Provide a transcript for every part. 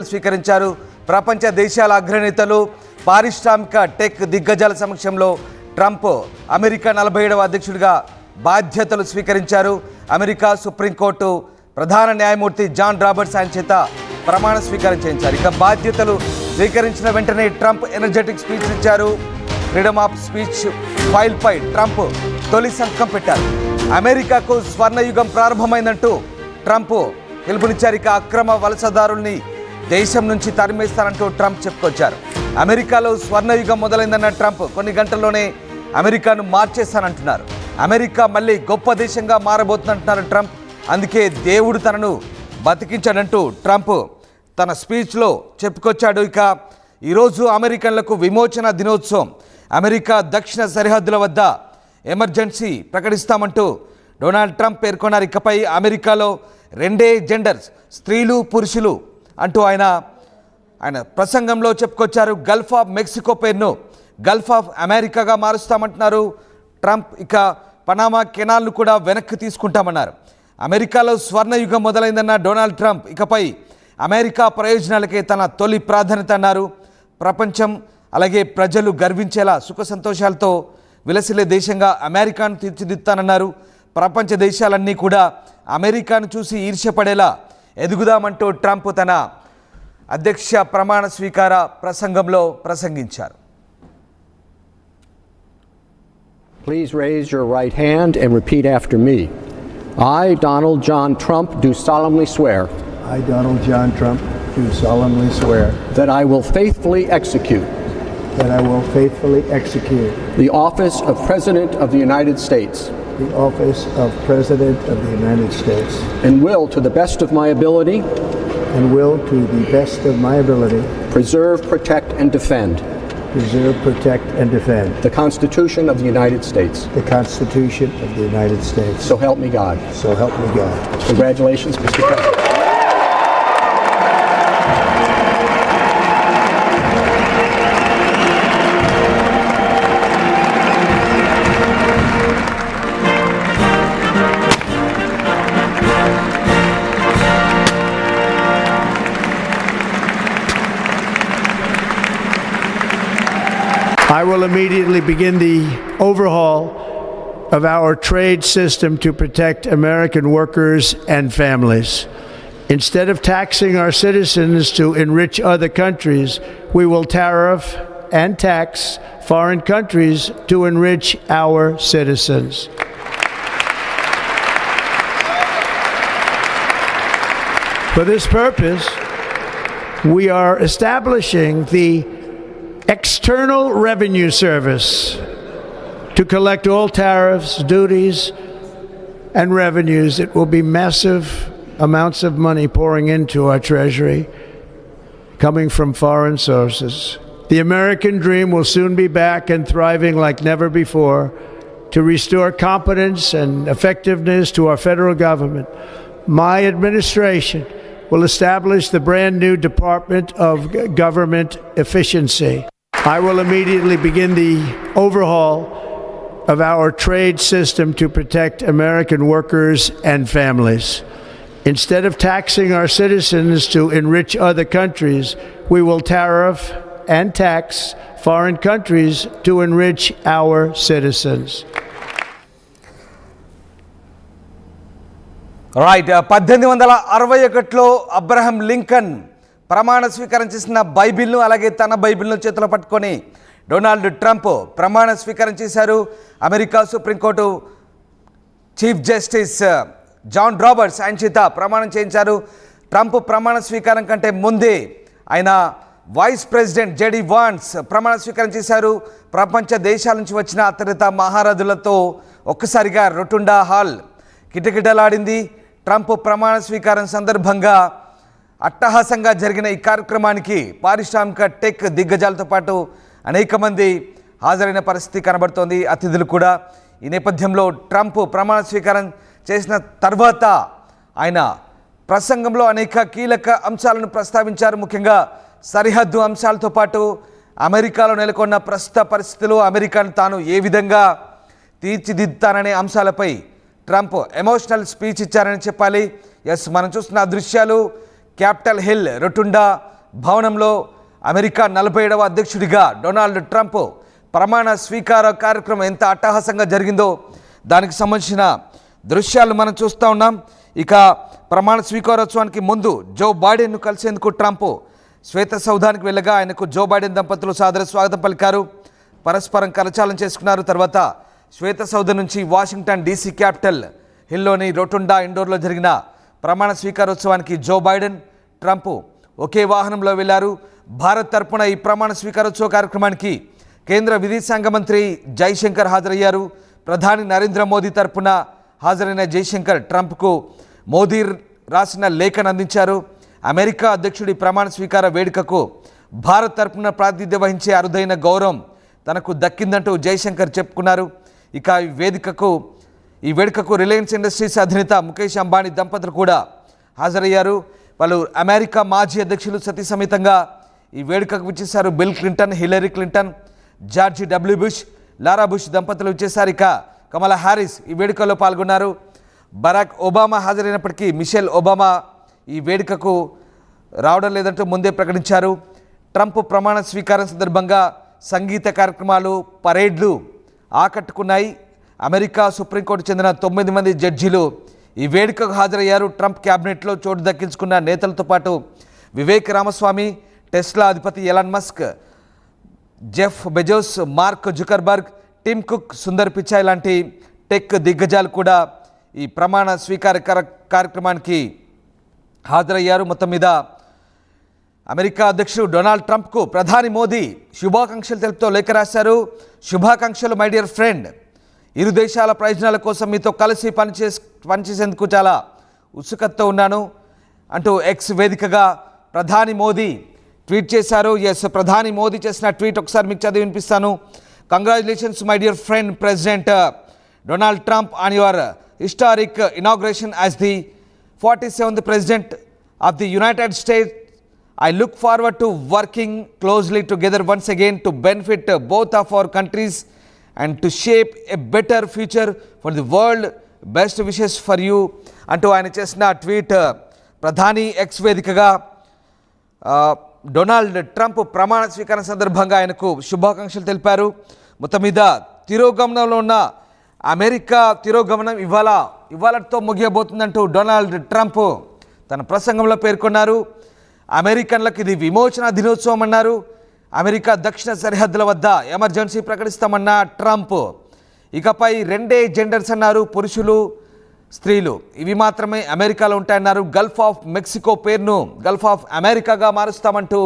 స్వీకరించారు. ప్రపంచ దేశాల అగ్రనేతలు, పారిశ్రామిక టెక్ దిగ్గజాల సమక్షంలో ట్రంప్ అమెరికా 47వ అధ్యక్షుడిగా బాధ్యతలు స్వీకరించారు. అమెరికా సుప్రీంకోర్టు ప్రధాన న్యాయమూర్తి జాన్ రాబర్ట్స్ ఆయన చేత ప్రమాణ స్వీకారం చేయించారు. ఇక బాధ్యతలు స్వీకరించిన వెంటనే ట్రంప్ ఎనర్జెటిక్ స్పీచ్ ఇచ్చారు. ఫ్రీడమ్ ఆఫ్ స్పీచ్ ఫైల్పై ట్రంప్ తొలి సంతకం పెట్టారు. అమెరికాకు స్వర్ణయుగం ప్రారంభమైందంటూ ట్రంప్ పిలుపునిచ్చారు. ఇక అక్రమ వలసదారుల్ని దేశం నుంచి తరిమేస్తారంటూ ట్రంప్ చెప్పుకొచ్చారు. అమెరికాలో స్వర్ణయుగం మొదలైందన్న ట్రంప్ కొన్ని గంటల్లోనే అమెరికాను మార్చేస్తానంటున్నారు. అమెరికా మళ్ళీ గొప్ప దేశంగా మారబోతుందంటున్నారు ట్రంప్. అందుకే దేవుడు తనను బతికించాడంటూ ట్రంప్ తన స్పీచ్లో చెప్పుకొచ్చాడు. ఇక ఈరోజు అమెరికన్లకు విమోచన దినోత్సవం. అమెరికా దక్షిణ సరిహద్దుల వద్ద ఎమర్జెన్సీ ప్రకటిస్తామంటూ డొనాల్డ్ ట్రంప్ పేర్కొన్నారు. ఇకపై అమెరికాలో రెండే జెండర్స్, స్త్రీలు పురుషులు అంటూ ఆయన ప్రసంగంలో చెప్పుకొచ్చారు. గల్ఫ్ ఆఫ్ మెక్సికో పేరును గల్ఫ్ ఆఫ్ అమెరికాగా మారుస్తామంటున్నారు ట్రంప్. ఇక పనామా కెనాల్ను కూడా వెనక్కి తీసుకుంటామన్నారు. అమెరికాలో స్వర్ణయుగం మొదలైందన్న డొనాల్డ్ ట్రంప్ ఇకపై అమెరికా ప్రయోజనాలకే తన తొలి ప్రాధాన్యత అన్నారు. ప్రపంచం అలాగే ప్రజలు గర్వించేలా సుఖ సంతోషాలతో విలసిల్లే దేశంగా అమెరికాను తీర్చిదిద్దుతానన్నారు. ప్రపంచ దేశాలన్నీ కూడా అమెరికాను చూసి ఈర్ష్యపడేలా ఎదుగుదామంటూ ట్రంప్ తన అధ్యక్ష ప్రమాణ స్వీకార ప్రసంగంలో ప్రసంగించారు. Please raise your right hand and repeat after me. I, Donald John Trump, do solemnly swear. I, Donald John Trump, do solemnly swear that I will faithfully execute the office of President of the United States. The office of President of the United States. And will, to the best of my ability, preserve, protect, and defend the Constitution of the United States. The Constitution of the United States. So help me God. So help me God. Congratulations, Mr. President. I will immediately begin the overhaul of our trade system to protect American workers and families. Instead of taxing our citizens to enrich other countries, we will tariff and tax foreign countries to enrich our citizens. For this purpose, we are establishing the External Revenue Service to collect all tariffs, duties, and revenues. It will be massive amounts of money pouring into our treasury coming from foreign sources. The American dream will soon be back and thriving like never before. To restore competence and effectiveness to our federal government, my administration will establish the brand new Department of Government Efficiency. I will immediately begin the overhaul of our trade system to protect American workers and families. Instead of taxing our citizens to enrich other countries, we will tariff and tax foreign countries to enrich our citizens. Right. 1861లో Abraham Lincoln ప్రమాణ స్వీకారం చేసిన బైబిల్ను అలాగే తన బైబిల్ను చేతిలో పట్టుకొని డొనాల్డ్ ట్రంప్ ప్రమాణ స్వీకారం చేశారు. America supreme court chief justice John Roberts ఆయన చేత ప్రమాణం చేయించారు. ట్రంప్ ప్రమాణ స్వీకారం కంటే ముందే ఆయన వైస్ ప్రెసిడెంట్ జెడి వాన్స్ ప్రమాణ స్వీకారం చేశారు. ప్రపంచ దేశాల నుంచి వచ్చిన అత్యధిక మహారథులతో ఒక్కసారిగా రొటుండా హాల్ కిటకిటలాడింది. ట్రంప్ ప్రమాణ స్వీకారం సందర్భంగా అట్టహాసంగా జరిగిన ఈ కార్యక్రమానికి పారిశ్రామిక టెక్ దిగ్గజాలతో పాటు అనేక మంది హాజరైన పరిస్థితి కనబడుతోంది, అతిథులు కూడా. ఈ నేపథ్యంలో ట్రంప్ ప్రమాణ స్వీకారం చేసిన తర్వాత ఆయన ప్రసంగంలో అనేక కీలక అంశాలను ప్రస్తావించారు. ముఖ్యంగా సరిహద్దు అంశాలతో పాటు అమెరికాలో నెలకొన్న ప్రస్తుత పరిస్థితులు, అమెరికాను తాను ఏ విధంగా తీర్చిదిద్దుతాననే అంశాలపై ట్రంప్ ఎమోషనల్ స్పీచ్ ఇచ్చారని చెప్పాలి. ఎస్, మనం చూస్తున్న దృశ్యాలు క్యాపిటల్ హిల్ రొటుండా భవనంలో అమెరికా 47వ అధ్యక్షుడిగా డొనాల్డ్ ట్రంప్ ప్రమాణ స్వీకార కార్యక్రమం ఎంత అట్టహాసంగా జరిగిందో దానికి సంబంధించిన దృశ్యాలు మనం చూస్తూ ఉన్నాం. ఇక ప్రమాణ స్వీకారోత్సవానికి ముందు జో బైడెన్ను కలిసేందుకు ట్రంప్ శ్వేత సౌధానికి వెళ్ళగా ఆయనకు జో బైడెన్ దంపతులు సాదర స్వాగతం పలికారు. పరస్పరం కరచాలనం చేసుకున్నారు. తర్వాత శ్వేత సౌధ నుంచి వాషింగ్టన్ డీసీ క్యాపిటల్ హిల్లోని రొటుండా ఇండోర్లో జరిగిన ప్రమాణ స్వీకారోత్సవానికి జో బైడెన్ ట్రంప్ ఒకే వాహనంలో వెళ్లారు. భారత్ తరపున ఈ ప్రమాణ స్వీకారోత్సవ కార్యక్రమానికి కేంద్ర విదేశాంగ మంత్రి జైశంకర్ హాజరయ్యారు. ప్రధాని నరేంద్ర మోదీ తరపున హాజరైన జైశంకర్ ట్రంప్కు మోదీ రాసిన లేఖను అందించారు. అమెరికా అధ్యక్షుడి ప్రమాణ స్వీకార వేడుకకు భారత్ తరపున ప్రాతినిధ్యం వహించే అరుదైన గౌరవం తనకు దక్కిందంటూ జైశంకర్ చెప్పుకున్నారు. ఇక ఈ వేడుకకు రిలయన్స్ ఇండస్ట్రీస్ అధినేత ముఖేష్ అంబానీ దంపతులు కూడా హాజరయ్యారు. వాళ్ళు అమెరికా మాజీ అధ్యక్షులు సతీ సమేతంగా ఈ వేడుకకు విచ్చేశారు. Bill Clinton, Hillary Clinton, George W Bush, Laura Bush దంపతులు విచ్చేశారు. ఇక కమలా హ్యారిస్ ఈ వేడుకలో పాల్గొన్నారు. బరాక్ ఒబామా హాజరైనప్పటికీ మిషెల్ ఒబామా ఈ వేడుకకు రావడం లేదంటూ ముందే ప్రకటించారు. ట్రంప్ ప్రమాణ స్వీకారం సందర్భంగా సంగీత కార్యక్రమాలు, పరేడ్లు ఆకట్టుకున్నాయి. అమెరికా సుప్రీంకోర్టు చెందిన 9 మంది జడ్జీలు ఈ వేడుకకు హాజరయ్యారు. ట్రంప్ క్యాబినెట్లో చోటు దక్కించుకున్న నేతలతో పాటు వివేక్ రామస్వామి, టెస్లా అధిపతి Elon Musk, Jeff Bezos, Mark Zuckerberg, Tim Cook, Sundar Pichai లాంటి టెక్ దిగ్గజాలు కూడా ఈ ప్రమాణ స్వీకార కార్యక్రమానికి హాజరయ్యారు. మొత్తం మీద అమెరికా అధ్యక్షుడు డొనాల్డ్ ట్రంప్కు ప్రధాని మోదీ శుభాకాంక్షలు తెలుపుతూ లేఖ రాశారు. శుభాకాంక్షలు మై డియర్ ఫ్రెండ్, ఇరు దేశాల ప్రయోజనాల కోసం మీతో కలిసి పనిచేసేందుకు చాలా ఉత్సుకతతో ఉన్నాను అంటూ ఎక్స్ వేదికగా ప్రధాని మోదీ ట్వీట్ చేశారు. ప్రధాని మోదీ చేసిన ట్వీట్ ఒకసారి మీకు చదివి వినిపిస్తాను. Congratulations my dear friend president Donald Trump on your historic inauguration as the 47th President of the United States. I look forward to working closely together once again to benefit both of our countries and to shape a better future for the world. Best wishes for you అంటూ ఆయన చేసిన tweet ప్రధాని X వేదికగా Donald Trump ప్రమాణ స్వీకారం సందర్భంగా ఆయనకు శుభాకాంక్షలు తెలిపారు. మొత్తం మీద తిరోగమనంలో ఉన్న అమెరికా తిరోగమనం ఇవాళతో ముగియబోతుందంటూ డొనాల్డ్ ట్రంప్ తన ప్రసంగంలో పేర్కొన్నారు. అమెరికన్లకు ఇది విమోచన దినోత్సవం అన్నారు. అమెరికా దక్షిణ సరిహద్దుల వద్ద ఎమర్జెన్సీ ప్రకటిస్తామన్న ట్రంప్ ఇకపై 2 జెండర్స్ అన్నారు, పురుషులు స్త్రీలు ఇవి మాత్రమే అమెరికాలో ఉంటాయన్నారు. గల్ఫ్ ఆఫ్ మెక్సికో పేరును గల్ఫ్ ఆఫ్ అమెరికాగా మారుస్తామంటూ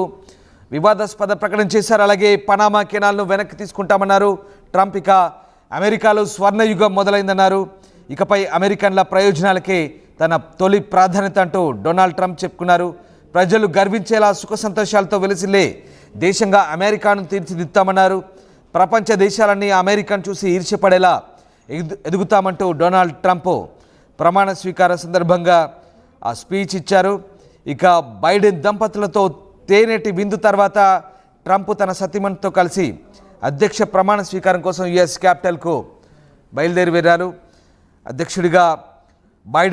వివాదాస్పద ప్రకటన చేశారు. అలాగే పనామా కెనాల్ను వెనక్కి తీసుకుంటామన్నారు ట్రంప్. ఇక అమెరికాలో స్వర్ణయుగం మొదలైందన్నారు. ఇకపై అమెరికన్ల ప్రయోజనాలకే తన తొలి ప్రాధాన్యత అంటూ డొనాల్డ్ ట్రంప్ చెప్పుకున్నారు. ప్రజలు గర్వించేలా సుఖ సంతోషాలతో వెలిసిల్లే దేశంగా అమెరికాను తీర్చిదిద్దామన్నారు. ప్రపంచ దేశాలన్నీ అమెరికాను చూసి ఈర్ష్యపడేలా ఎదుగుతామంటూ డొనాల్డ్ ట్రంప్ ప్రమాణ స్వీకార సందర్భంగా ఆ స్పీచ్ ఇచ్చారు. ఇక బైడెన్ దంపతులతో తేనెటి విందు తర్వాత ట్రంప్ తన సతీమణితో కలిసి అధ్యక్ష ప్రమాణ స్వీకారం కోసం యుఎస్ క్యాపిటల్కు బయలుదేరి వెళ్ళారు. అధ్యక్షుడిగా బైడెన్